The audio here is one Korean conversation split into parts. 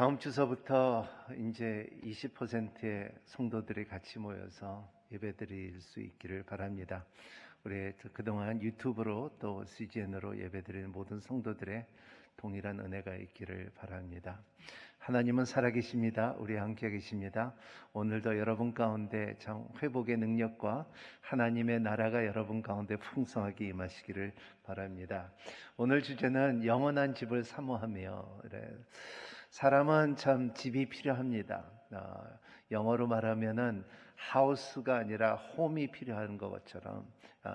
다음 주서부터 이제 20%의 성도들이 같이 모여서 예배드릴 수 있기를 바랍니다. 우리 그동안 유튜브로 또 CGN으로 예배드리는 모든 성도들의 동일한 은혜가 있기를 바랍니다. 하나님은 살아계십니다. 우리 함께 계십니다. 오늘도 여러분 가운데 참 회복의 능력과 하나님의 나라가 여러분 가운데 풍성하게 임하시기를 바랍니다. 오늘 주제는 영원한 집을 사모하며, 사람은 참 집이 필요합니다. 영어로 말하면은 하우스가 아니라 홈이 필요한 것처럼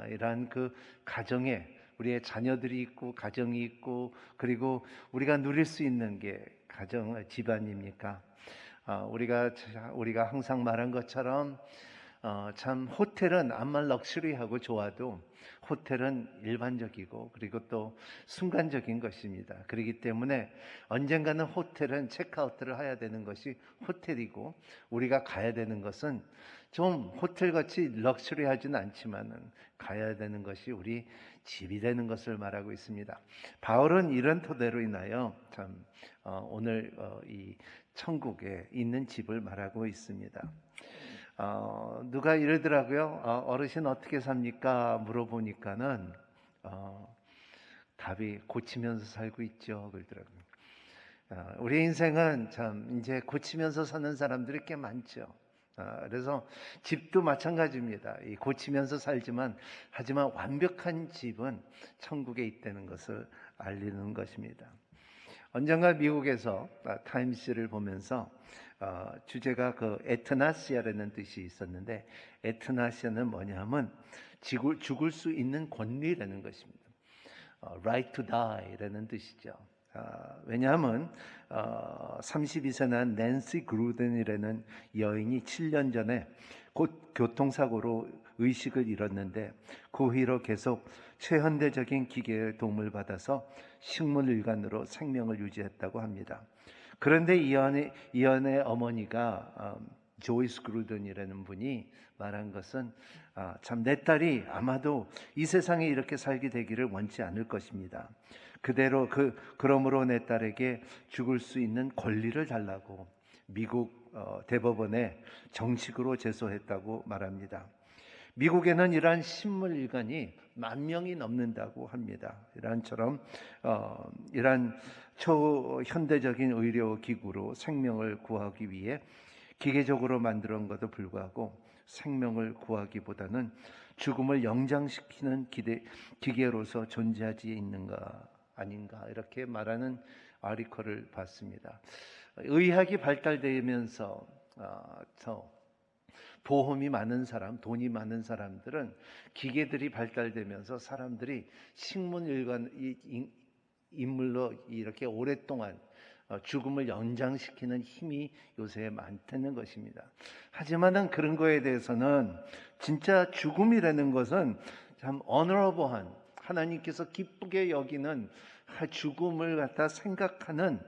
이러한 그 가정에 우리의 자녀들이 있고 가정이 있고 그리고 우리가 누릴 수 있는 게 가정 집안입니까? 우리가 항상 말한 것처럼 참 호텔은 암만 럭셔리하고 좋아도 호텔은 일반적이고 그리고 또 순간적인 것입니다. 그렇기 때문에 언젠가는 호텔은 체크아웃을 해야 되는 것이 호텔이고 우리가 가야 되는 것은 좀 호텔같이 럭셔리하지는 않지만은 가야 되는 것이 우리 집이 되는 것을 말하고 있습니다. 바울은 이런 토대로 인하여 참 오늘 이 천국에 있는 집을 말하고 있습니다. 누가 이러더라고요. 어르신 어떻게 삽니까? 물어보니까는 답이 고치면서 살고 있죠. 그러더라고요. 우리 인생은 참 이제 고치면서 사는 사람들이 꽤 많죠. 그래서 집도 마찬가지입니다. 이 고치면서 살지만 하지만 완벽한 집은 천국에 있다는 것을 알리는 것입니다. 언젠가 미국에서 타임스를 보면서 주제가 그 에트나시아라는 뜻이 있었는데 에트나시아는 뭐냐면 죽을 수 있는 권리라는 것입니다. Right to die라는 뜻이죠. 왜냐하면 32세 난 낸시 그루덴이라는 여인이 7년 전에 곧 교통사고로 의식을 잃었는데 그 후로 계속 최현대적인 기계의 도움을 받아서 식물일관으로 생명을 유지했다고 합니다. 그런데 이 여인의 어머니가 조이스 그루덴이라는 분이 말한 것은 참 내 딸이 아마도 이 세상에 이렇게 살게 되기를 원치 않을 것입니다. 그러므로 내 딸에게 죽을 수 있는 권리를 달라고 미국 대법원에 정식으로 제소했다고 말합니다. 미국에는 이러한 식물일관이 10,000명이 넘는다고 합니다. 이러한 초현대적인 의료기구로 생명을 구하기 위해 기계적으로 만들어온 것도 불구하고 생명을 구하기보다는 죽음을 연장시키는 기계로서 존재하지 있는가 아닌가 이렇게 말하는 아리컬을 봤습니다. 의학이 발달되면서 보험이 많은 사람, 돈이 많은 사람들은 기계들이 발달되면서 사람들이 식물일관 인물로 이렇게 오랫동안 죽음을 연장시키는 힘이 요새 많다는 것입니다. 하지만은 그런 거에 대해서는 진짜 죽음이라는 것은 참 honorable한 하나님께서 기쁘게 여기는 죽음을 갖다 생각하는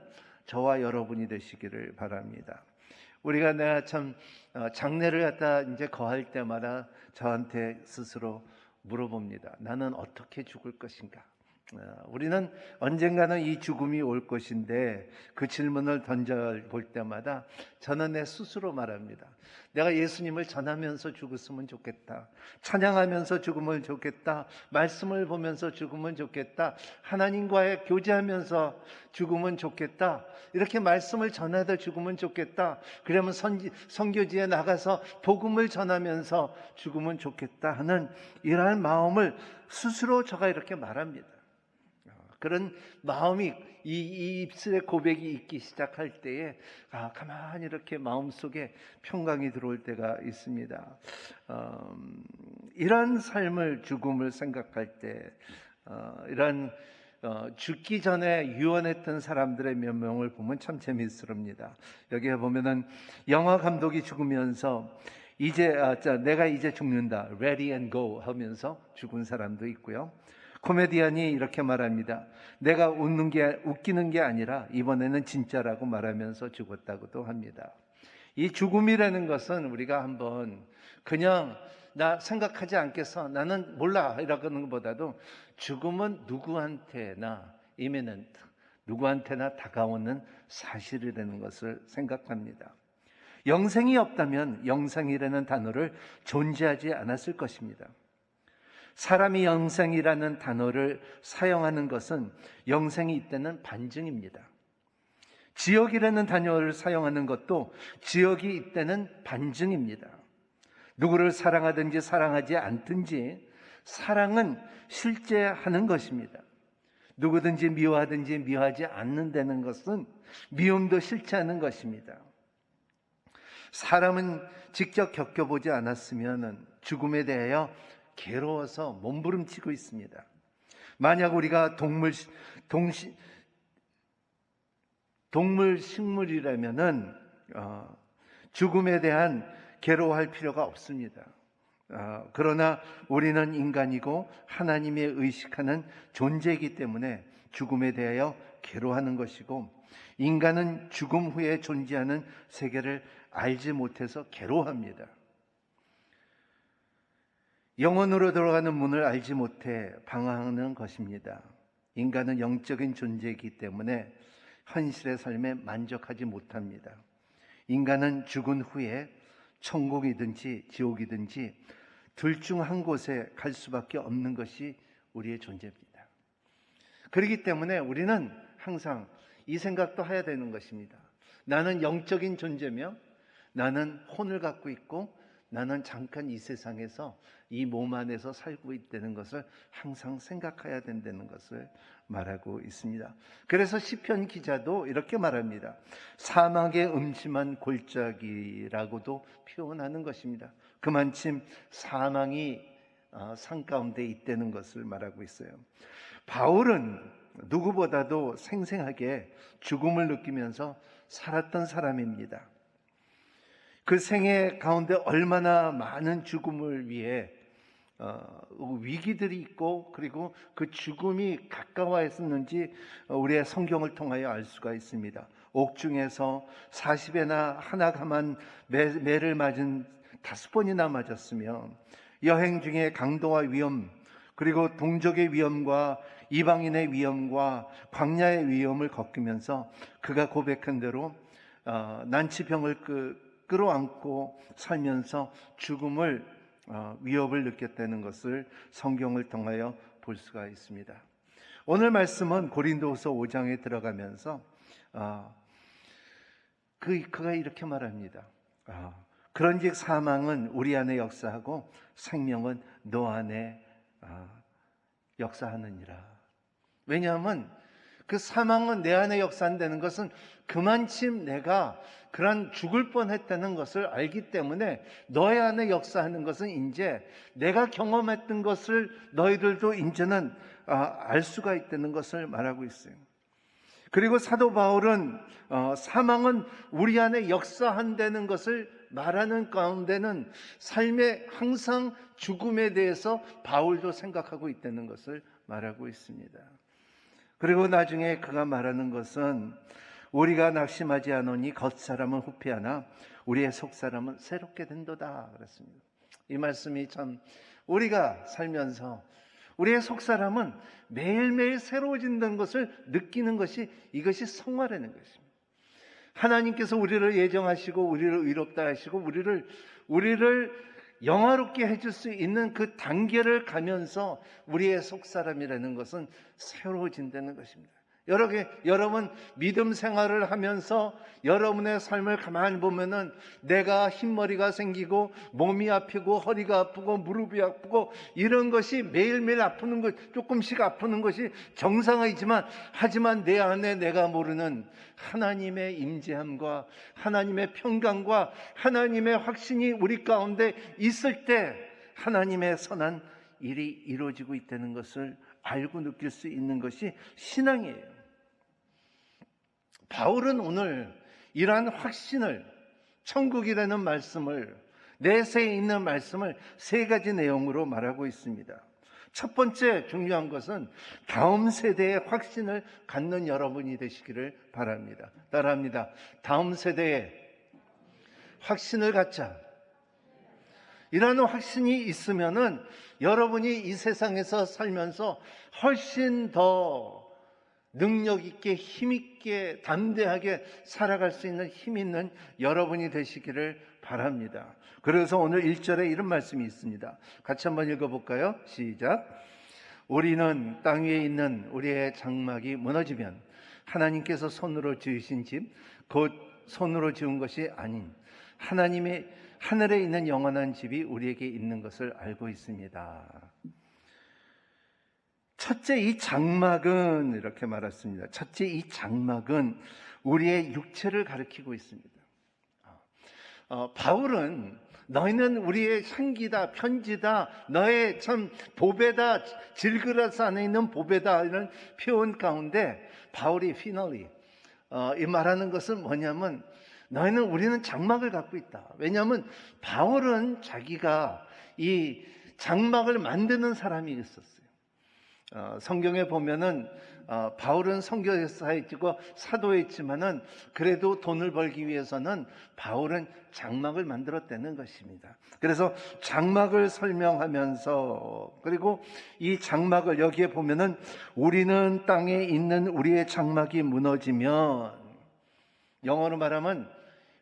저와 여러분이 되시기를 바랍니다. 내가 참 장례를 갖다 이제 거할 때마다 저한테 스스로 물어봅니다. 나는 어떻게 죽을 것인가? 우리는 언젠가는 이 죽음이 올 것인데 그 질문을 던져볼 때마다 저는 내 스스로 말합니다. 내가 예수님을 전하면서 죽었으면 좋겠다. 찬양하면서 죽으면 좋겠다. 말씀을 보면서 죽으면 좋겠다. 하나님과의 교제하면서 죽으면 좋겠다. 이렇게 말씀을 전하다 죽으면 좋겠다. 그러면 선교지에 나가서 복음을 전하면서 죽으면 좋겠다 하는 이러한 마음을 스스로 제가 이렇게 말합니다. 그런 마음이 이 입술의 고백이 있기 시작할 때에 가만히 이렇게 마음속에 평강이 들어올 때가 있습니다. 이런 삶을 죽음을 생각할 때 이런 죽기 전에 유언했던 사람들의 몇 명을 보면 참 재미있습니다. 여기에 보면은 영화 감독이 죽으면서 내가 이제 죽는다 ready and go 하면서 죽은 사람도 있고요. 코미디언이 이렇게 말합니다. 내가 웃기는 게 아니라 이번에는 진짜라고 말하면서 죽었다고도 합니다. 이 죽음이라는 것은 우리가 한번 그냥 나 생각하지 않겠어 나는 몰라 이라는 것보다도 죽음은 누구한테나 imminent, 누구한테나 다가오는 사실이라는 것을 생각합니다. 영생이 없다면 영생이라는 단어를 존재하지 않았을 것입니다. 사람이 영생이라는 단어를 사용하는 것은 영생이 있다는 반증입니다. 지역이라는 단어를 사용하는 것도 지역이 있다는 반증입니다. 누구를 사랑하든지 사랑하지 않든지 사랑은 실제 하는 것입니다. 누구든지 미워하든지 미워하지 않는다는 것은 미움도 실체하는 것입니다. 사람은 직접 겪어보지 않았으면 죽음에 대하여 괴로워서 몸부림치고 있습니다. 만약 우리가 식물이라면은 죽음에 대한 괴로워할 필요가 없습니다. 그러나 우리는 인간이고 하나님의 의식하는 존재이기 때문에 죽음에 대하여 괴로워하는 것이고, 인간은 죽음 후에 존재하는 세계를 알지 못해서 괴로워합니다. 영혼으로 들어가는 문을 알지 못해 방황하는 것입니다. 인간은 영적인 존재이기 때문에 현실의 삶에 만족하지 못합니다. 인간은 죽은 후에 천국이든지 지옥이든지 둘 중 한 곳에 갈 수밖에 없는 것이 우리의 존재입니다. 그렇기 때문에 우리는 항상 이 생각도 해야 되는 것입니다. 나는 영적인 존재며 나는 혼을 갖고 있고 나는 잠깐 이 세상에서 이 몸 안에서 살고 있다는 것을 항상 생각해야 된다는 것을 말하고 있습니다. 그래서 시편 기자도 이렇게 말합니다. 사막의 음침한 골짜기라고도 표현하는 것입니다. 그만큼 사망이 산 가운데 있다는 것을 말하고 있어요. 바울은 누구보다도 생생하게 죽음을 느끼면서 살았던 사람입니다. 그 생애 가운데 얼마나 많은 죽음을 위해 위기들이 있고, 그리고 그 죽음이 가까워했었는지 우리의 성경을 통하여 알 수가 있습니다. 옥중에서 40에나 하나가만 매를 맞은 5번이나 맞았으며, 여행 중에 강도와 위험, 그리고 동족의 위험과 이방인의 위험과 광야의 위험을 겪으면서 그가 고백한 대로 난치병을 끌어안고 살면서 죽음을 위협을 느꼈다는 것을 성경을 통하여 볼 수가 있습니다. 오늘 말씀은 고린도후서 5장에 들어가면서 그가 이렇게 말합니다. 그런즉 사망은 우리 안에 역사하고 생명은 너 안에 역사하느니라. 왜냐하면 그 사망은 내 안에 역사한다는 것은 그만큼 내가 그런 죽을 뻔했다는 것을 알기 때문에 너의 안에 역사하는 것은 이제 내가 경험했던 것을 너희들도 이제는 알 수가 있다는 것을 말하고 있어요. 그리고 사도 바울은 사망은 우리 안에 역사한다는 것을 말하는 가운데는 삶에 항상 죽음에 대해서 바울도 생각하고 있다는 것을 말하고 있습니다. 그리고 나중에 그가 말하는 것은 우리가 낙심하지 않으니 겉사람은 후패하나 우리의 속사람은 새롭게 된도다 그랬습니다. 이 말씀이 참 우리가 살면서 우리의 속사람은 매일매일 새로워진다는 것을 느끼는 것이 이것이 성화라는 것입니다. 하나님께서 우리를 예정하시고 우리를 의롭다 하시고 우리를 영화롭게 해줄 수 있는 그 단계를 가면서 우리의 속사람이라는 것은 새로워진다는 것입니다. 여러분 믿음 생활을 하면서 여러분의 삶을 가만히 보면은 내가 흰머리가 생기고 몸이 아프고 허리가 아프고 무릎이 아프고 이런 것이 매일매일 아프는 것, 조금씩 아프는 것이 정상이지만, 하지만 내 안에 내가 모르는 하나님의 임재함과 하나님의 평강과 하나님의 확신이 우리 가운데 있을 때 하나님의 선한 일이 이루어지고 있다는 것을 알고 느낄 수 있는 것이 신앙이에요. 바울은 오늘 이러한 확신을, 천국이라는 말씀을, 내세에 있는 말씀을 3가지 내용으로 말하고 있습니다. 첫 번째 중요한 것은 다음 세대의 확신을 갖는 여러분이 되시기를 바랍니다. 따라합니다. 다음 세대의 확신을 갖자. 이라는 확신이 있으면은 여러분이 이 세상에서 살면서 훨씬 더 능력 있게, 힘 있게, 담대하게 살아갈 수 있는 힘 있는 여러분이 되시기를 바랍니다. 그래서 오늘 1절에 이런 말씀이 있습니다. 같이 한번 읽어볼까요? 시작. 우리는 땅 위에 있는 우리의 장막이 무너지면 하나님께서 손으로 지으신 집, 곧 손으로 지은 것이 아닌 하나님의 하늘에 있는 영원한 집이 우리에게 있는 것을 알고 있습니다. 첫째, 이 장막은 이렇게 말했습니다. 첫째, 이 장막은 우리의 육체를 가리키고 있습니다. 바울은 너희는 우리의 향기다, 편지다, 너의 참 보배다, 질그라스 안에 있는 보배다 이런 표현 가운데 바울이 피널리 이 말하는 것은 뭐냐면 우리는 장막을 갖고 있다. 왜냐하면 바울은 자기가 이 장막을 만드는 사람이 있었어요. 성경에 보면은 바울은 선교사였고 사도였지만은 그래도 돈을 벌기 위해서는 바울은 장막을 만들었다는 것입니다. 그래서 장막을 설명하면서 그리고 이 장막을 여기에 보면은 우리는 땅에 있는 우리의 장막이 무너지면 영어로 말하면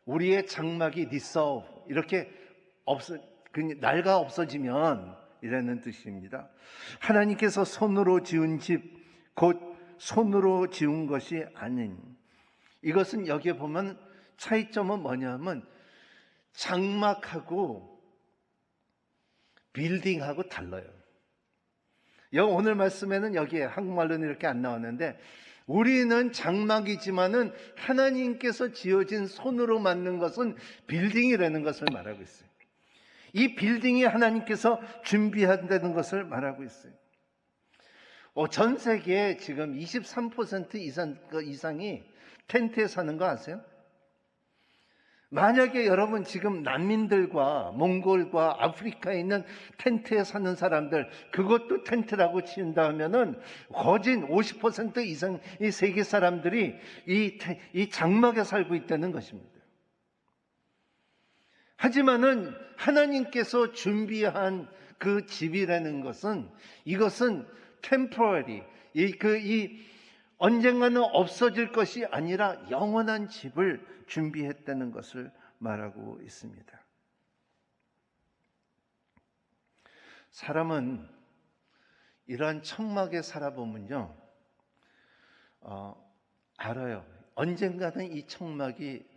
우리의 장막이 dissolve 이렇게 낡아 없어지면 이라는 뜻입니다. 하나님께서 손으로 지은 집, 곧 손으로 지은 것이 아닌 이것은 여기에 보면 차이점은 뭐냐면 장막하고 빌딩하고 달라요. 오늘 말씀에는 여기에 한국말로는 이렇게 안 나왔는데 우리는 장막이지만은 하나님께서 지어진 손으로 만든 것은 빌딩이라는 것을 말하고 있어요. 이 빌딩이 하나님께서 준비한다는 것을 말하고 있어요. 전 세계에 지금 23% 이상이 텐트에 사는 거 아세요? 만약에 여러분 지금 난민들과 몽골과 아프리카에 있는 텐트에 사는 사람들 그것도 텐트라고 치운다 하면은 거진 50% 이상 이 세계 사람들이 이 장막에 살고 있다는 것입니다. 하지만은 하나님께서 준비한 그 집이라는 것은 이것은 temporary 언젠가는 없어질 것이 아니라 영원한 집을 준비했다는 것을 말하고 있습니다. 사람은 이러한 천막에 살아보면요, 알아요. 언젠가는 이 천막이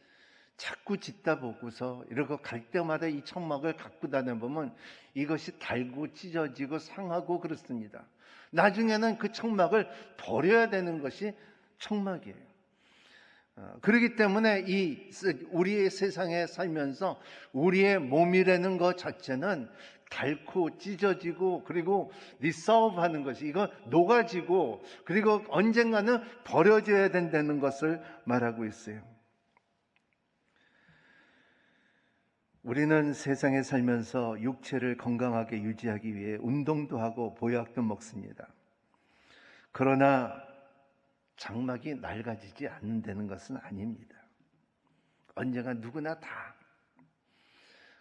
자꾸 짓다 보고서 이러고 갈 때마다 이 천막을 갖고 다녀보면 이것이 달고 찢어지고 상하고 그렇습니다. 나중에는 그 천막을 버려야 되는 것이 천막이에요. 그렇기 때문에 우리의 세상에 살면서 우리의 몸이라는 것 자체는 닳고 찢어지고 그리고 dissolve 하는 것이 이거 녹아지고 그리고 언젠가는 버려져야 된다는 것을 말하고 있어요. 우리는 세상에 살면서 육체를 건강하게 유지하기 위해 운동도 하고 보약도 먹습니다. 그러나 장막이 낡아지지 않는다는 것은 아닙니다. 언젠가 누구나 다.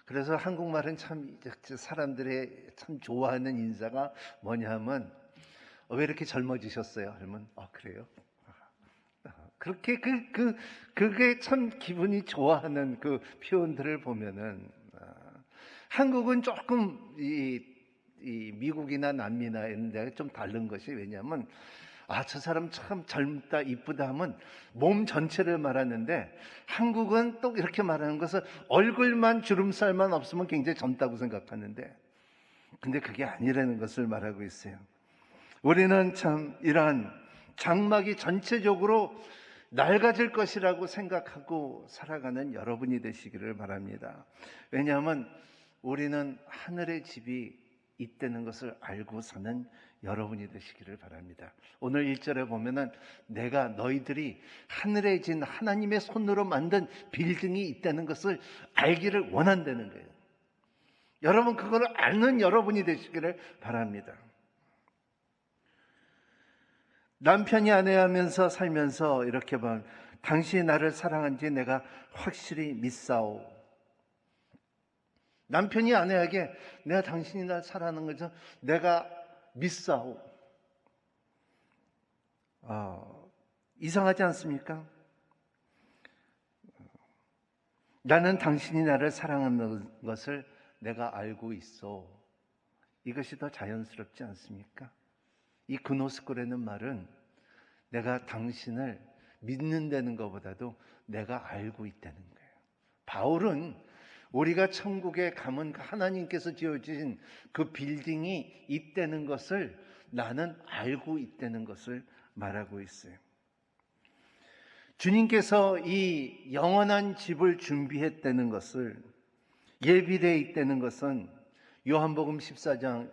그래서 한국말은 참 사람들의 참 좋아하는 인사가 뭐냐 하면 왜 이렇게 젊어지셨어요? 하면 그래요? 그렇게 그게 참 기분이 좋아하는 그 표현들을 보면은 한국은 조금 이 미국이나 남미나 이런 데가 좀 다른 것이 왜냐하면 저 사람 참 젊다 이쁘다 하면 몸 전체를 말하는데 한국은 또 이렇게 말하는 것은 얼굴만 주름살만 없으면 굉장히 젊다고 생각하는데 근데 그게 아니라는 것을 말하고 있어요. 우리는 참 이러한 장막이 전체적으로 낡아질 것이라고 생각하고 살아가는 여러분이 되시기를 바랍니다. 왜냐하면 우리는 하늘의 집이 있다는 것을 알고 사는 여러분이 되시기를 바랍니다. 오늘 1절에 보면은 내가 너희들이 하늘에 진 하나님의 손으로 만든 빌딩이 있다는 것을 알기를 원한다는 거예요. 여러분 그걸 아는 여러분이 되시기를 바랍니다. 남편이 아내하면서 살면서 이렇게 봐. 당신이 나를 사랑한지 내가 확실히 믿사오. 남편이 아내에게 내가 당신이 날 사랑하는 거죠. 내가 믿사오. 이상하지 않습니까? 나는 당신이 나를 사랑하는 것을 내가 알고 있어. 이것이 더 자연스럽지 않습니까? 이 그노스코라는 말은 내가 당신을 믿는다는 것보다도 내가 알고 있다는 거예요. 바울은 우리가 천국에 가면 하나님께서 지어주신 그 빌딩이 있다는 것을 나는 알고 있다는 것을 말하고 있어요. 주님께서 이 영원한 집을 준비했다는 것을, 예비되어 있다는 것은 요한복음 14장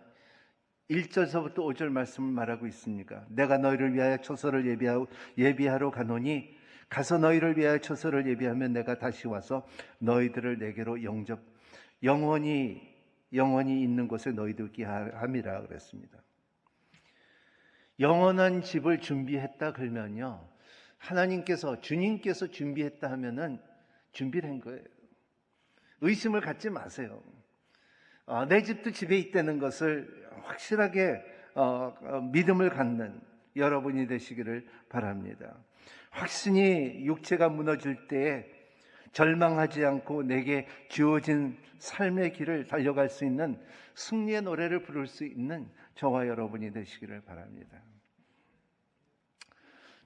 1절서부터 5절 말씀을 말하고 있습니까? 내가 너희를 위하여 초소를 예비하러 가노니 가서 너희를 위하여 초소를 예비하면 내가 다시 와서 너희들을 내게로 영원히 있는 곳에 너희들 있게 함이라 그랬습니다. 영원한 집을 준비했다 그러면요, 하나님께서, 주님께서 준비했다 하면은 준비를 한 거예요. 의심을 갖지 마세요. 내 집도 집에 있다는 것을 확실하게 믿음을 갖는 여러분이 되시기를 바랍니다. 확신이 육체가 무너질 때에 절망하지 않고 내게 주어진 삶의 길을 달려갈 수 있는 승리의 노래를 부를 수 있는 저와 여러분이 되시기를 바랍니다.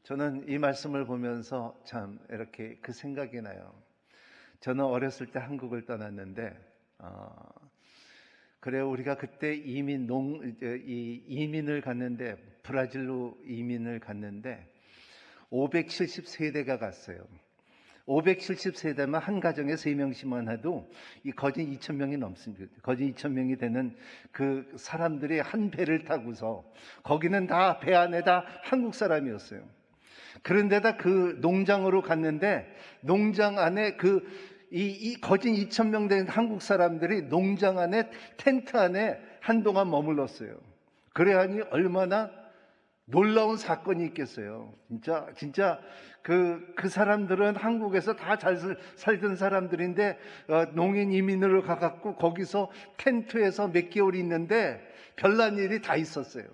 저는 이 말씀을 보면서 참 이렇게 그 생각이 나요. 저는 어렸을 때 한국을 떠났는데, 그래요. 우리가 그때 이민을 갔는데, 브라질로 이민을 갔는데 570세대가 갔어요. 570세대면 한 가정에 3명씩만 해도 이 거진 2,000명이 넘습니다. 거진 2,000명이 되는 그 사람들이 한 배를 타고서, 거기는 다 배 안에다 한국 사람이었어요. 그런데다 그 농장으로 갔는데, 농장 안에 이 거진 2,000명 된 한국 사람들이 농장 안에, 텐트 안에 한동안 머물렀어요. 그래 하니 얼마나 놀라운 사건이 있겠어요. 진짜 그 사람들은 한국에서 다 잘 살던 사람들인데, 농인 이민으로 가갖고 거기서 텐트에서 몇 개월 있는데 별난 일이 다 있었어요.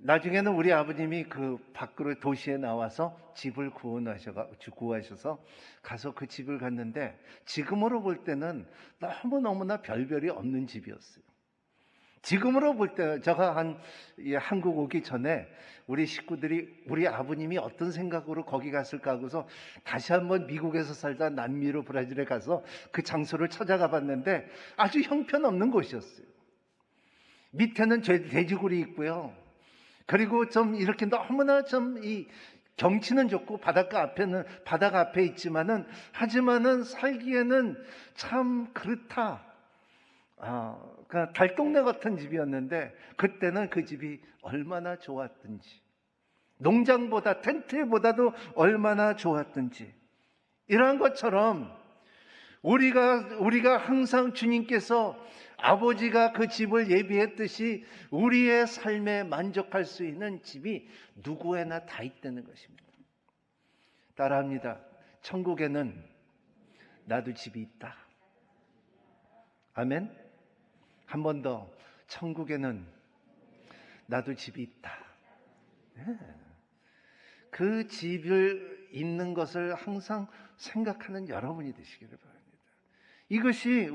나중에는 우리 아버님이 그 밖으로 도시에 나와서 집을 구하셔서 가서 그 집을 갔는데, 지금으로 볼 때는 너무너무나 별별이 없는 집이었어요. 지금으로 볼 때, 제가 한국 오기 전에 우리 식구들이 우리 아버님이 어떤 생각으로 거기 갔을까 하고서 다시 한번 미국에서 살다 남미로 브라질에 가서 그 장소를 찾아가 봤는데 아주 형편없는 곳이었어요. 밑에는 돼지굴이 있고요. 그리고 좀 이렇게 너무나 좀 이 경치는 좋고 바닷가 앞에 있지만은, 하지만은 살기에는 참 그렇다. 그냥 달동네 같은 집이었는데, 그때는 그 집이 얼마나 좋았든지, 농장보다, 텐트보다도 얼마나 좋았든지, 이러한 것처럼 우리가 항상 주님께서 아버지가 그 집을 예비했듯이 우리의 삶에 만족할 수 있는 집이 누구에나 다 있다는 것입니다. 따라합니다. 천국에는 나도 집이 있다. 아멘. 한 번 더. 천국에는 나도 집이 있다. 네. 그 집을 있는 것을 항상 생각하는 여러분이 되시기를 바랍니다. 이것이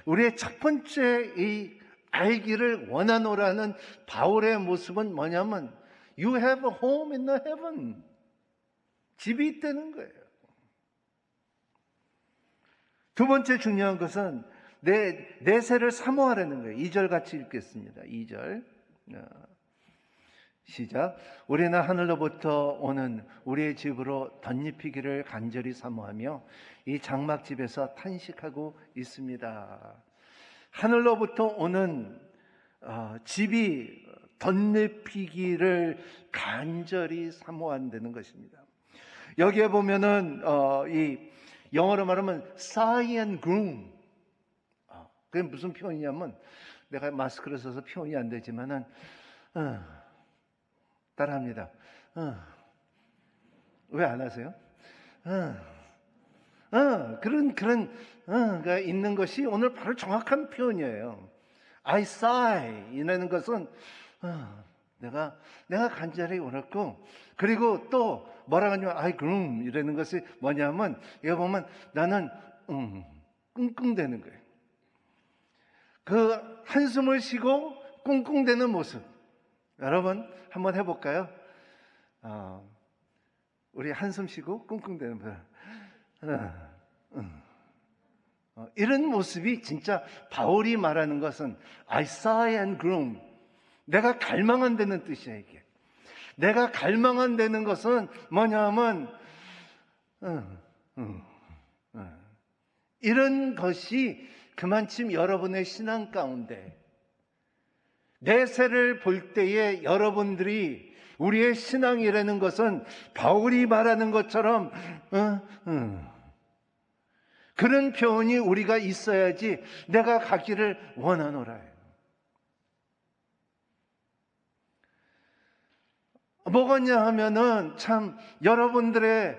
우리의 첫 번째 이 알기를 원하노라는 바울의 모습은 뭐냐면, You have a home in the heaven. 집이 있다는 거예요. 두 번째 중요한 것은 내세를 사모하라는 거예요. 2절 같이 읽겠습니다. 2절 시작. 우리는 하늘로부터 오는 우리의 집으로 덧입히기를 간절히 사모하며 이 장막집에서 탄식하고 있습니다. 하늘로부터 오는 집이 덧입히기를 간절히 사모한다는 것입니다. 여기에 보면은 이 영어로 말하면 sigh and groan. 그게 무슨 표현이냐면, 내가 마스크를 써서 표현이 안 되지만은 따라합니다. 왜 안 하세요? 그런가 있는 것이 오늘 바로 정확한 표현이에요. I sigh 이라는 것은 내가 간절히 원했고, 그리고 또 뭐라 하냐면, 아이, 그럼, 이러는 것이 뭐냐면, 이거 보면 나는, 끙끙대는 거예요. 그 한숨을 쉬고 꿍꿍대는 모습. 여러분, 한번 해볼까요? 우리 한숨 쉬고 꿍꿍대는 모습. 이런 모습이 진짜 바울이 말하는 것은 I sigh and groan. 내가 갈망한다는 뜻이야, 이게. 내가 갈망한다는 것은 뭐냐면 이런 것이 그만큼 여러분의 신앙 가운데 내세를 볼 때에 여러분들이 우리의 신앙이라는 것은 바울이 말하는 것처럼 그런 표현이 우리가 있어야지 내가 가기를 원하노라. 뭐겠냐 하면은 참 여러분들의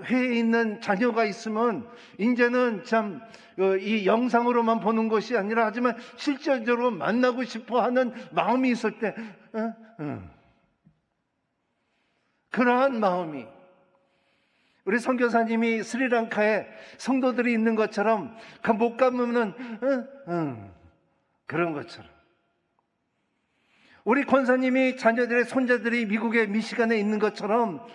회에 있는 자녀가 있으면 이제는 참 이 영상으로만 보는 것이 아니라 하지만 실질적으로 만나고 싶어 하는 마음이 있을 때 그러한 마음이 우리 선교사님이 스리랑카에 성도들이 있는 것처럼 못 가면은 그런 것처럼 우리 권사님이 자녀들의 손자들이 미국의 미시간에 있는 것처럼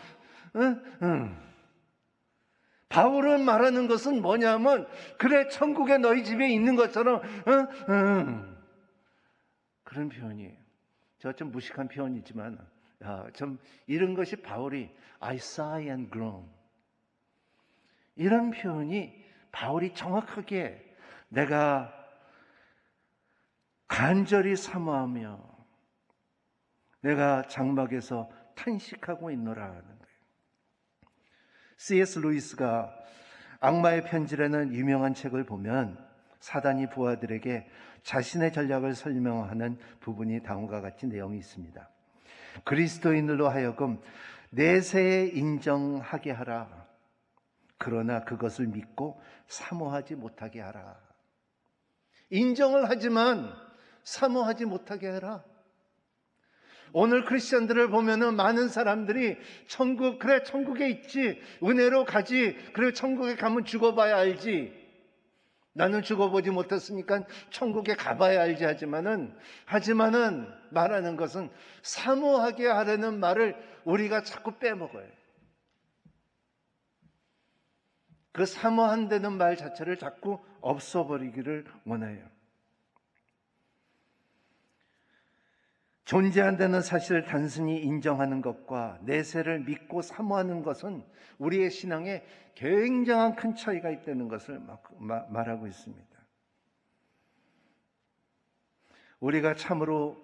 바울은 말하는 것은 뭐냐면 그래 천국에 너희 집에 있는 것처럼 그런 표현이에요. 저 좀 무식한 표현이지만 좀 이런 것이 바울이 I sigh and groan 이런 표현이 바울이 정확하게 내가 간절히 사모하며 내가 장막에서 탄식하고 있노라 하는 거예요. C.S. 루이스가 악마의 편지라는 유명한 책을 보면 사단이 부하들에게 자신의 전략을 설명하는 부분이 다음과 같은 내용이 있습니다. 그리스도인으로 하여금 내세에 인정하게 하라. 그러나 그것을 믿고 사모하지 못하게 하라. 인정을 하지만 사모하지 못하게 하라. 오늘 크리스천들을 보면은 많은 사람들이 그래 천국에 있지, 은혜로 가지, 그리고 천국에 가면 죽어봐야 알지. 나는 죽어보지 못했으니까 천국에 가봐야 알지 하지만은 말하는 것은 사모하게 하려는 말을 우리가 자꾸 빼먹어요. 그 사모한다는 말 자체를 자꾸 없어버리기를 원해요. 존재한다는 사실을 단순히 인정하는 것과 내세를 믿고 사모하는 것은 우리의 신앙에 굉장한 큰 차이가 있다는 것을 말하고 있습니다. 우리가 참으로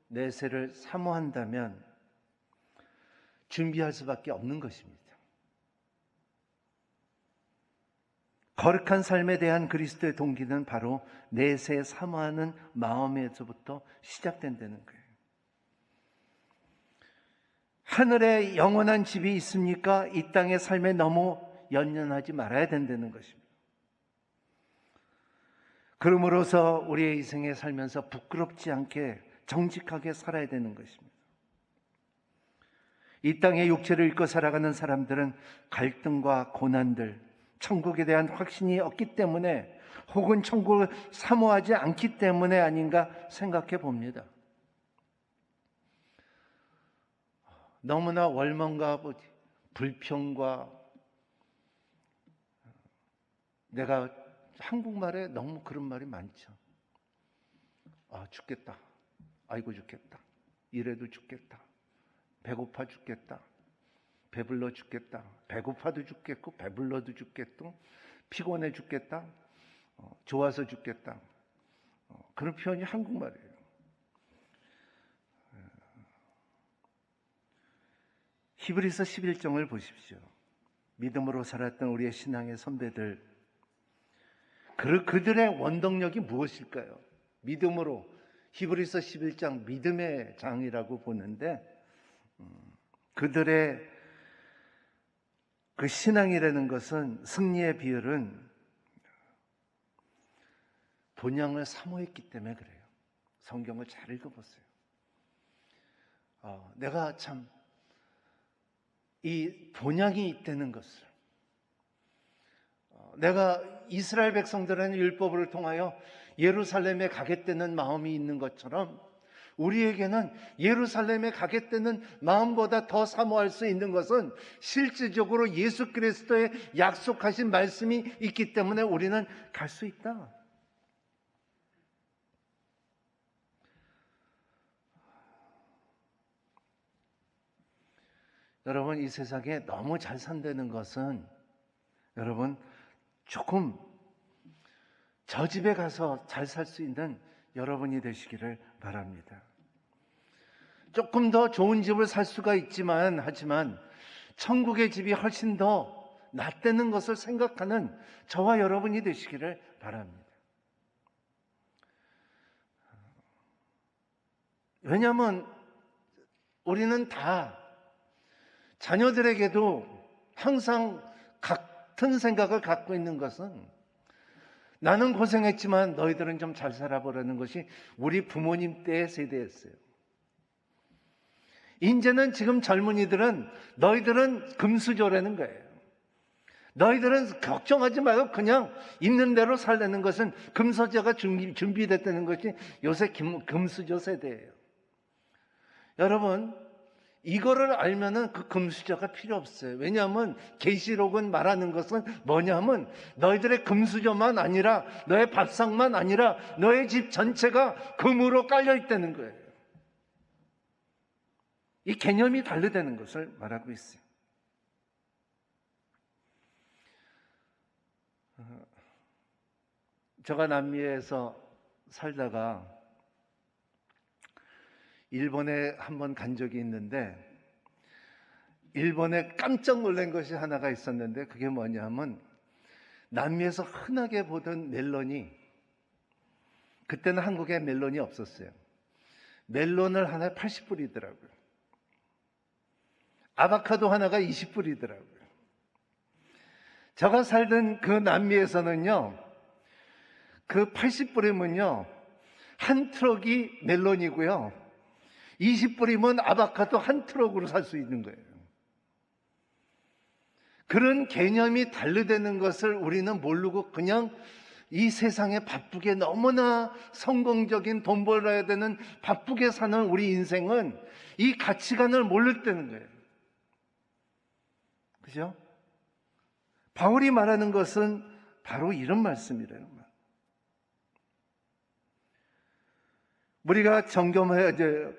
내세를 사모한다면 준비할 수밖에 없는 것입니다. 거룩한 삶에 대한 그리스도의 동기는 바로 내세 사모하는 마음에서부터 시작된다는 거예요. 하늘에 영원한 집이 있습니까? 이 땅의 삶에 너무 연연하지 말아야 된다는 것입니다. 그러므로서 우리의 인생에 살면서 부끄럽지 않게 정직하게 살아야 되는 것입니다. 이 땅의 육체를 입고 살아가는 사람들은 갈등과 고난들, 천국에 대한 확신이 없기 때문에 혹은 천국을 사모하지 않기 때문에 아닌가 생각해 봅니다. 너무나 월망과 불평과 내가 한국말에 너무 그런 말이 많죠. 죽겠다. 아이고 죽겠다. 이래도 죽겠다. 배고파 죽겠다. 배불러 죽겠다. 배고파도 죽겠고 배불러도 죽겠고 피곤해 죽겠다. 좋아서 죽겠다. 그런 표현이 한국말이에요. 히브리서 11장을 보십시오. 믿음으로 살았던 우리의 신앙의 선배들, 그들의 원동력이 무엇일까요? 믿음으로, 히브리서 11장 믿음의 장이라고 보는데 그들의 그 신앙이라는 것은 승리의 비결은 본향을 사모했기 때문에 그래요. 성경을 잘 읽어보세요. 내가 참 이 본향이 있다는 것을, 내가 이스라엘 백성들의 율법을 통하여 예루살렘에 가겠다는 마음이 있는 것처럼 우리에게는 예루살렘에 가겠다는 마음보다 더 사모할 수 있는 것은 실질적으로 예수 그리스도의 약속하신 말씀이 있기 때문에 우리는 갈 수 있다. 여러분, 이 세상에 너무 잘 산다는 것은 여러분 조금 저 집에 가서 잘 살 수 있는 여러분이 되시기를 바랍니다. 조금 더 좋은 집을 살 수가 하지만 천국의 집이 훨씬 더 낫다는 것을 생각하는 저와 여러분이 되시기를 바랍니다. 왜냐하면 우리는 다 자녀들에게도 항상 같은 생각을 갖고 있는 것은 나는 고생했지만 너희들은 좀 잘 살아보라는 것이 우리 부모님 때의 세대였어요. 이제는 지금 젊은이들은 너희들은 금수저라는 거예요. 너희들은 걱정하지 말고 그냥 있는 대로 살라는 것은 금수저가 준비됐다는 것이 요새 금수저 세대예요. 여러분, 이거를 알면은 그 금수저가 필요 없어요. 왜냐하면 계시록은 말하는 것은 뭐냐면 너희들의 금수저만 아니라 너의 밥상만 아니라 너의 집 전체가 금으로 깔려 있다는 거예요. 이 개념이 다르다는 것을 말하고 있어요. 제가 남미에서 살다가 일본에 한번 간 적이 있는데 일본에 깜짝 놀란 것이 하나가 있었는데 그게 뭐냐면 남미에서 흔하게 보던 멜론이 그때는 한국에 멜론이 없었어요. 멜론을 하나에 80불이더라고요. 아보카도 하나가 20불이더라고요. 제가 살던 그 남미에서는요, 그 80불이면요, 한 트럭이 멜론이고요, 20불이면 아보카도 한 트럭으로 살 수 있는 거예요. 그런 개념이 다르다는 것을 우리는 모르고 그냥 이 세상에 바쁘게 너무나 성공적인 돈 벌어야 되는 바쁘게 사는 우리 인생은 이 가치관을 모르겠다는 거예요. 그죠? 바울이 말하는 것은 바로 이런 말씀이래요. 우리가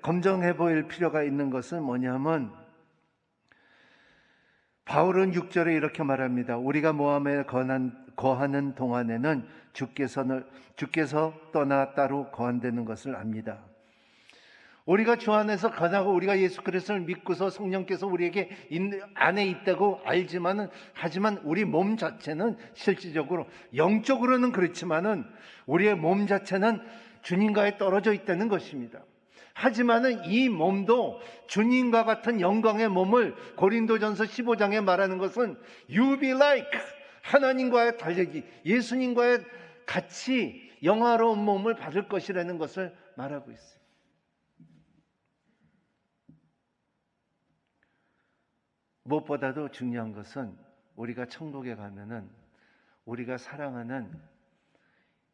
검정해 보일 필요가 있는 것은 뭐냐면 바울은 6절에 이렇게 말합니다. 우리가 모함에 거하는 동안에는 주께서 떠나 따로 거한다는 것을 압니다. 우리가 주 안에서 거하고 우리가 예수 그리스도를 믿고서 성령께서 우리에게 안에 있다고 하지만 우리 몸 자체는 실질적으로 영적으로는 그렇지만은 우리의 몸 자체는 주님과에 떨어져 있다는 것입니다. 하지만은 이 몸도 주님과 같은 영광의 몸을 고린도전서 15장에 말하는 것은 You be like 하나님과의 달리기, 예수님과의 같이 영화로운 몸을 받을 것이라는 것을 말하고 있어요. 무엇보다도 중요한 것은 우리가 천국에 가면은 우리가 사랑하는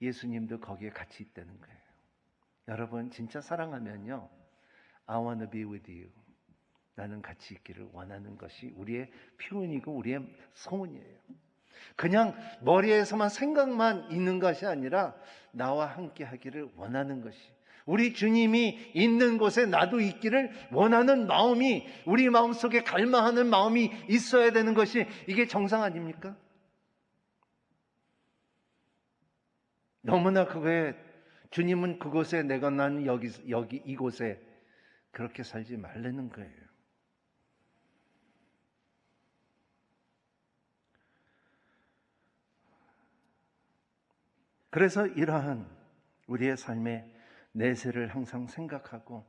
예수님도 거기에 같이 있다는 거예요. 여러분 진짜 사랑하면요, I want to be with you. 나는 같이 있기를 원하는 것이 우리의 표현이고 우리의 소원이에요. 그냥 머리에서만 생각만 있는 것이 아니라 나와 함께 하기를 원하는 것이, 우리 주님이 있는 곳에 나도 있기를 원하는 마음이, 우리 마음속에 갈망하는 마음이 있어야 되는 것이 이게 정상 아닙니까? 너무나 그거에 주님은 그곳에 내가 난 여기 이곳에 그렇게 살지 말라는 거예요. 그래서 이러한 우리의 삶의 내세를 항상 생각하고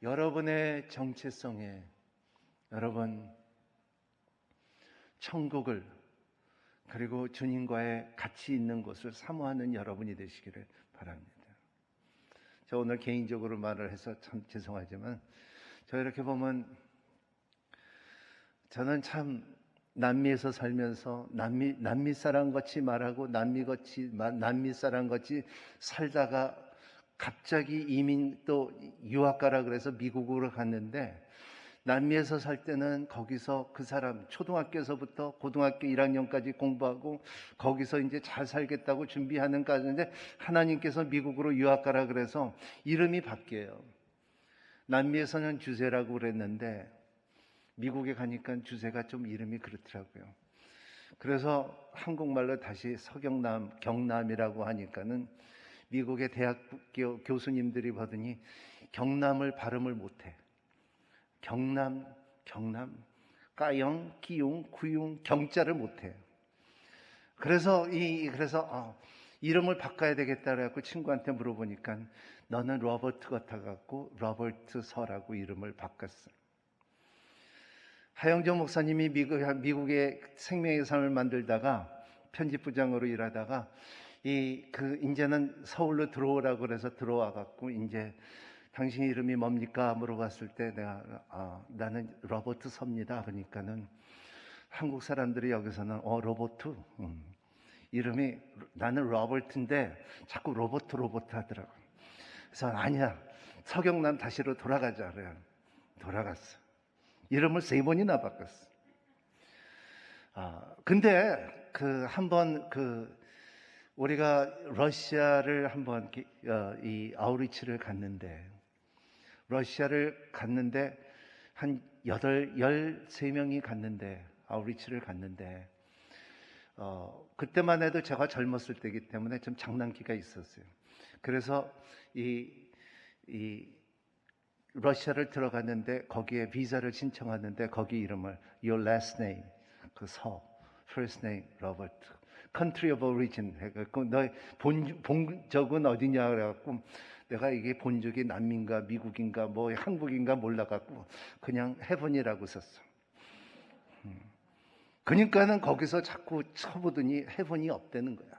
여러분의 정체성에 여러분 천국을 그리고 주님과의 같이 있는 곳을 사모하는 여러분이 되시기를 바랍니다. 저 오늘 개인적으로 말을 해서 참 죄송하지만 저 이렇게 보면 저는 참 남미에서 살면서 남미 사람 같이 말하고 남미 사람 같이 살다가 갑자기 이민 또 유학 가라 그래서 미국으로 갔는데, 남미에서 살 때는 거기서 그 사람 초등학교에서부터 고등학교 1학년까지 공부하고 거기서 이제 잘 살겠다고 준비하는 가운데 하나님께서 미국으로 유학 가라 그래서 이름이 바뀌어요. 남미에서는 주세라고 그랬는데 미국에 가니까 주세가 좀 이름이 그렇더라고요. 그래서 한국말로 다시 서경남, 경남이라고 하니까는 미국의 대학교 교수님들이 보더니 경남을 발음을 못해. 경남, 까영, 기용, 구용, 경자를 못해. 그래서 이름을 바꿔야 되겠다 그래갖고 친구한테 물어보니까 너는 로버트 같아갖고 로버트 서라고 이름을 바꿨어. 하영정 목사님이 미국의 생명의 삶을 만들다가 편집부장으로 일하다가 이제는 서울로 들어오라고 그래서 들어와갖고 이제 당신 이름이 뭡니까 물어봤을 때 내가 나는 로버트 서입니다. 그러니까는 한국 사람들이 여기서는 로버트 이름이 나는 로버트인데 자꾸 로버트 하더라고. 그래서 아니야 서경남 다시로 돌아가자 그래요. 돌아갔어. 이름을 3번이나 바꿨어. 근데 한번 우리가 러시아를 한번 이 아우리츠를 갔는데 한 13명이 갔는데 아우리츠를 갔는데 그때만 해도 제가 젊었을 때이기 때문에 좀 장난기가 있었어요. 그래서 이 러시아를 들어갔는데 거기에 비자를 신청하는데 거기 이름을 Your last name, first name 로버트, country of origin 해갖고 너의 본적은 어디냐 그래갖고 내가 이게 본적이 남미인가 미국인가 뭐 한국인가 몰라갖고 그냥 헤븐이라고 썼어. 그러니까는 거기서 자꾸 쳐보더니 헤븐이 없다는 거야.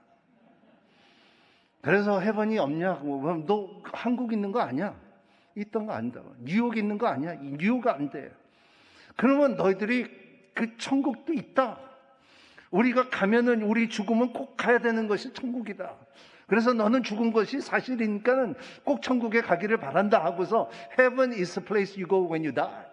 그래서 헤븐이 없냐고. 그럼 너 한국 있는 거 아니야? 있던 거 안다. 뉴욕 있는 거 아니야? 뉴욕 안 돼. 그러면 너희들이 그 천국도 있다. 우리가 가면은 우리 죽으면 꼭 가야 되는 것이 천국이다. 그래서 너는 죽은 것이 사실이니까는 꼭 천국에 가기를 바란다 하고서 Heaven is the place you go when you die.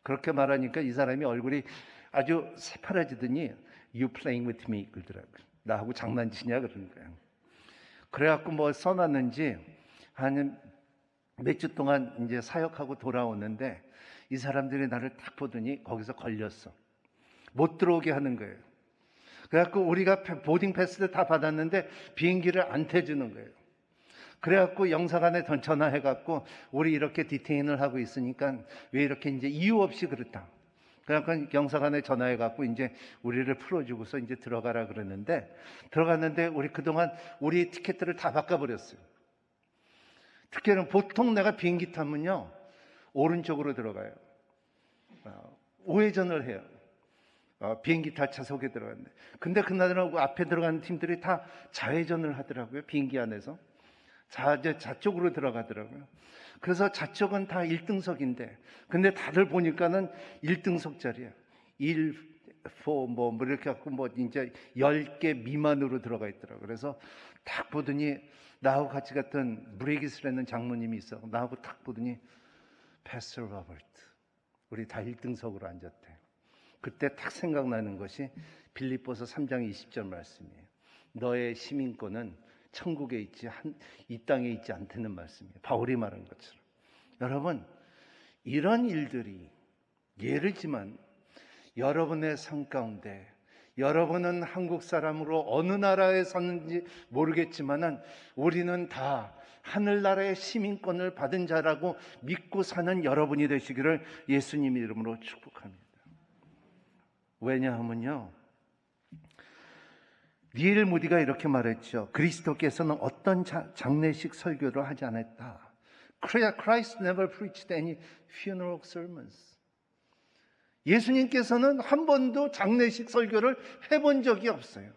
그렇게 말하니까 이 사람이 얼굴이 아주 새파라지더니 You playing with me 그러더라고요. 나하고 장난치냐 그러는 거야. 그래갖고 뭐 써놨는지 한 몇 주 동안 이제 사역하고 돌아오는데 이 사람들이 나를 딱 보더니 거기서 걸렸어. 못 들어오게 하는 거예요. 그래갖고 우리가 보딩 패스를 다 받았는데 비행기를 안 태주는 거예요. 그래갖고 영사관에 전화해갖고 우리 이렇게 디테인을 하고 있으니까 왜 이렇게 이제 이유 없이 그렇다. 그래갖고 영사관에 전화해갖고 이제 우리를 풀어주고서 이제 들어가라 들어갔는데 우리 그동안 우리 티켓들을 다 바꿔버렸어요. 특히는 보통 내가 비행기 타면요 오른쪽으로 들어가요. 우회전을 해요. 비행기 다 좌석에 들어갔는데 근데 그날은 앞에 들어가는 팀들이 다 좌회전을 하더라고요. 비행기 안에서 좌쪽으로 들어가더라고요. 그래서 좌쪽은 다 1등석인데 근데 다들 보니까는 1등석짜리야. 1, 4 뭐 이렇게 갖고 뭐 이제 10개 미만으로 들어가 있더라고요. 그래서 딱 보더니 나하고 같이 갔던 브레기스라는 장모님이 있어. 나하고 딱 보더니 패스터 로버트 우리 다 1등석으로 앉았대. 그때 딱 생각나는 것이 빌립보서 3장 20절 말씀이에요. 너의 시민권은 천국에 있지 이 땅에 있지 않다는 말씀이에요. 바울이 말한 것처럼. 여러분 이런 일들이 예르지만 여러분의 삶 가운데 여러분은 한국 사람으로 어느 나라에 사는지 모르겠지만은 우리는 다 하늘나라의 시민권을 받은 자라고 믿고 사는 여러분이 되시기를 예수님 이름으로 축복합니다. 왜냐하면요 니엘 무디가 이렇게 말했죠. 그리스도께서는 어떤 장례식 설교를 하지 않았다. Christ never preached any funeral sermons. 예수님께서는 한 번도 장례식 설교를 해본 적이 없어요.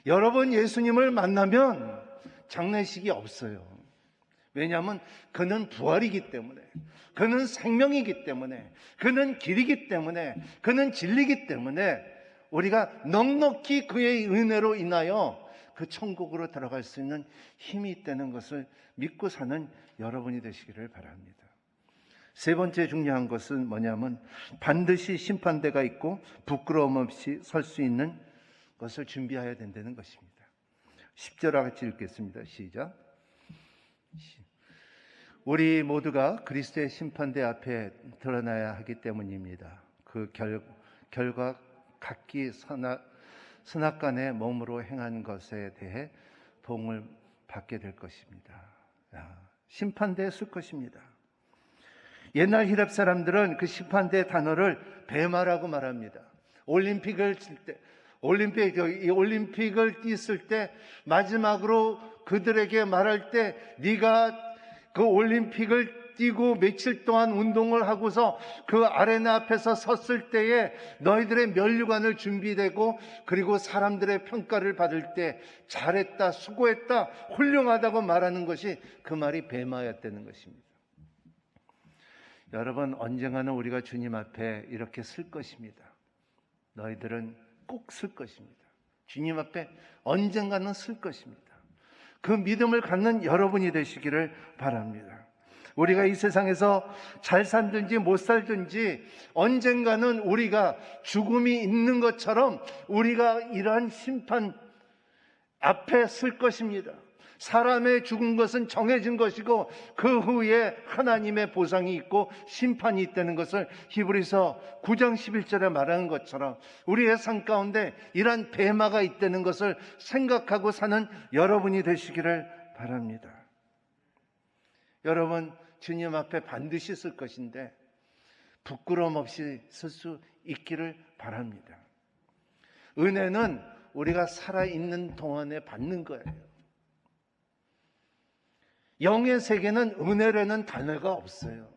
여러분 예수님을 만나면 장례식이 없어요. 왜냐하면 그는 부활이기 때문에, 그는 생명이기 때문에, 그는 길이기 때문에, 그는 진리이기 때문에 우리가 넉넉히 그의 은혜로 인하여 그 천국으로 들어갈 수 있는 힘이 있다는 것을 믿고 사는 여러분이 되시기를 바랍니다. 세 번째 중요한 것은 뭐냐면 반드시 심판대가 있고 부끄러움 없이 설 수 있는 것을 준비해야 된다는 것입니다. 10절 같이 읽겠습니다. 시작. 우리 모두가 그리스도의 심판대 앞에 드러나야 하기 때문입니다. 그 결과 각기 선악간의 몸으로 행한 것에 대해 보응을 받게 될 것입니다. 심판대에 설 것입니다. 옛날 히랍 사람들은 그 심판대 단어를 베마라고 말합니다. 올림픽을 뛰었을 때 마지막으로 그들에게 말할 때 네가 그 올림픽을 뛰고 며칠 동안 운동을 하고서 그 아레나 앞에서 섰을 때에 너희들의 면류관을 준비되고 그리고 사람들의 평가를 받을 때 잘했다, 수고했다, 훌륭하다고 말하는 것이 그 말이 베마였다는 것입니다. 여러분, 언젠가는 우리가 주님 앞에 이렇게 설 것입니다. 너희들은 꼭 설 것입니다. 주님 앞에 언젠가는 설 것입니다. 그 믿음을 갖는 여러분이 되시기를 바랍니다. 우리가 이 세상에서 잘 살든지 못 살든지 언젠가는 우리가 죽음이 있는 것처럼 우리가 이러한 심판 앞에 설 것입니다. 사람의 죽은 것은 정해진 것이고 그 후에 하나님의 보상이 있고 심판이 있다는 것을 히브리서 9장 11절에 말하는 것처럼 우리의 삶 가운데 이러한 배마가 있다는 것을 생각하고 사는 여러분이 되시기를 바랍니다. 여러분, 주님 앞에 반드시 설 것인데 부끄러움 없이 설 수 있기를 바랍니다. 은혜는 우리가 살아있는 동안에 받는 거예요. 영의 세계는 은혜라는 단어가 없어요.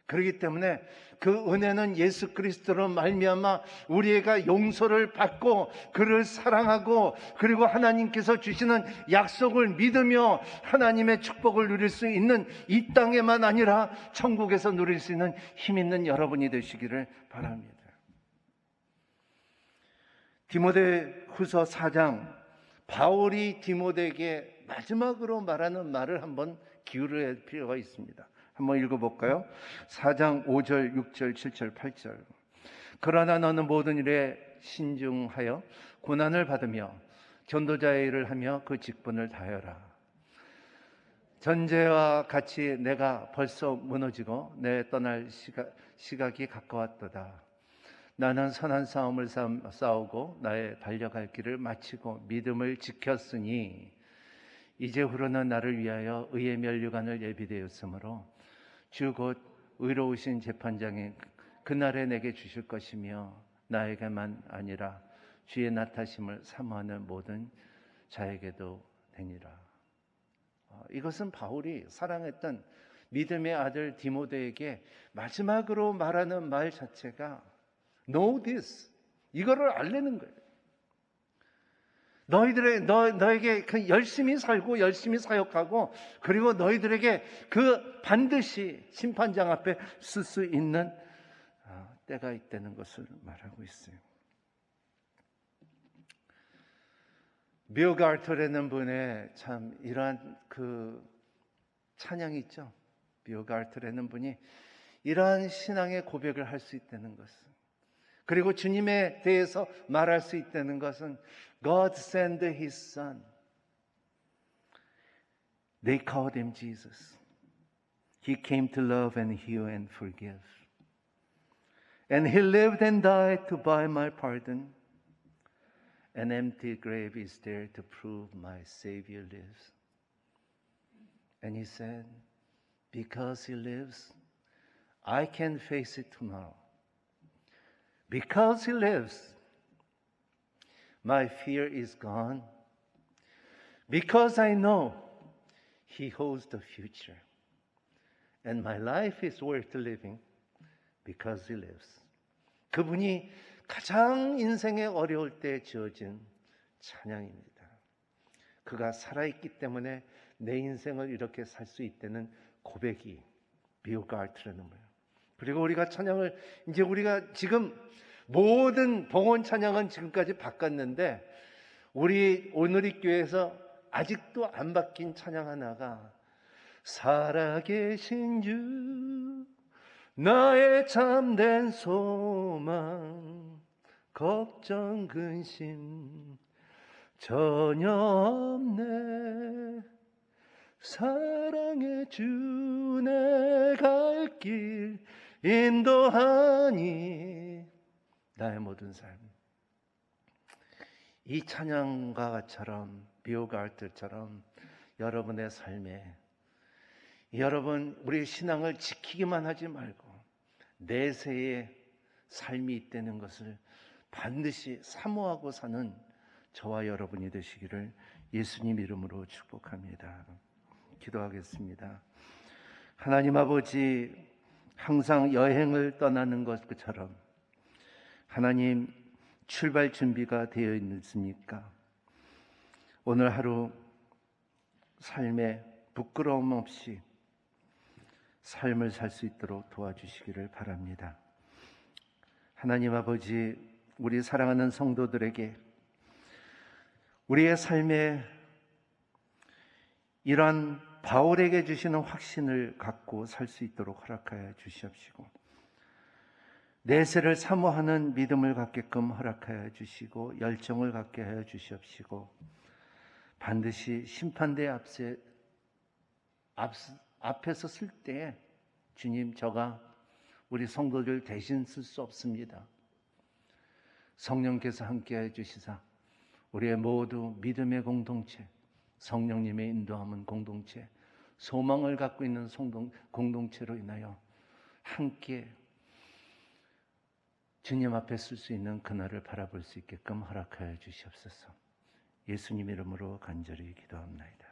그렇기 때문에 그 은혜는 예수 그리스도로 말미암아 우리가 용서를 받고 그를 사랑하고 그리고 하나님께서 주시는 약속을 믿으며 하나님의 축복을 누릴 수 있는 이 땅에만 아니라 천국에서 누릴 수 있는 힘 있는 여러분이 되시기를 바랍니다. 디모데후서 4장, 바울이 디모데에게 마지막으로 말하는 말을 한번 기울여야 할 필요가 있습니다. 한번 읽어볼까요? 4장 5절, 6절, 7절, 8절. 그러나 너는 모든 일에 신중하여 고난을 받으며 전도자의 일을 하며 그 직분을 다하여라. 전제와 같이 내가 벌써 무너지고 내 떠날 시각이 가까웠도다. 나는 선한 싸움을 싸우고 나의 달려갈 길을 마치고 믿음을 지켰으니 이제후로는 나를 위하여 의의 면류관을 예비되었으므로 주 곧 의로우신 재판장이 그날에 내게 주실 것이며 나에게만 아니라 주의 나타심을 사모하는 모든 자에게도 되니라. 이것은 바울이 사랑했던 믿음의 아들 디모데에게 마지막으로 말하는 말 자체가 Know this. 이거를 알려는 거예요. 너에게 그 열심히 살고 열심히 사역하고 그리고 너희들에게 그 반드시 심판장 앞에 쓸 수 있는 때가 있다는 것을 말하고 있어요. 묘가르트라는 분의 참 이러한 그 찬양이 있죠. 묘가르트라는 분이 이러한 신앙의 고백을 할 수 있다는 것은, 그리고 주님에 대해서 말할 수 있다는 것은 God sent His Son. They called Him Jesus. He came to love and heal and forgive. And He lived and died to buy my pardon. An empty grave is there to prove my Savior lives. And He said, because He lives, I can face it tomorrow. Because He lives, my fear is gone. Because I know He holds the future. And my life is worth living because He lives. 그분이 가장 인생의 어려울 때 지어진 찬양입니다. 그가 살아있기 때문에 내 인생을 이렇게 살 수 있다는 고백이 비오가르트라는 거예요. 그리고 우리가 찬양을 이제 우리가 지금 모든 봉헌 찬양은 지금까지 바꿨는데 우리 오늘이 교회에서 아직도 안 바뀐 찬양 하나가 살아계신 주 나의 참된 소망 걱정 근심 전혀 없네 사랑의 주 내 갈 길 인도하니 나의 모든 삶. 이 찬양가처럼 비오가르트처럼 여러분의 삶에 여러분 우리 신앙을 지키기만 하지 말고 내세의 삶이 있다는 것을 반드시 사모하고 사는 저와 여러분이 되시기를 예수님 이름으로 축복합니다. 기도하겠습니다. 하나님 아버지, 항상 여행을 떠나는 것처럼 하나님 출발 준비가 되어 있습니까? 오늘 하루 삶에 부끄러움 없이 삶을 살 수 있도록 도와주시기를 바랍니다. 하나님 아버지, 우리 사랑하는 성도들에게 우리의 삶에 이러한 바울에게 주시는 확신을 갖고 살 수 있도록 허락하여 주시옵시고 내세를 사모하는 믿음을 갖게끔 허락하여 주시고 열정을 갖게 하여 주시옵시고 반드시 심판대 앞에서 쓸 때 주님 저가 우리 성도들 대신 쓸 수 없습니다. 성령께서 함께해 주시사 우리의 모두 믿음의 공동체 성령님의 인도하는 공동체 소망을 갖고 있는 공동체로 인하여 함께 주님 앞에 쓸 수 있는 그날을 바라볼 수 있게끔 허락하여 주시옵소서. 예수님 이름으로 간절히 기도합나이다.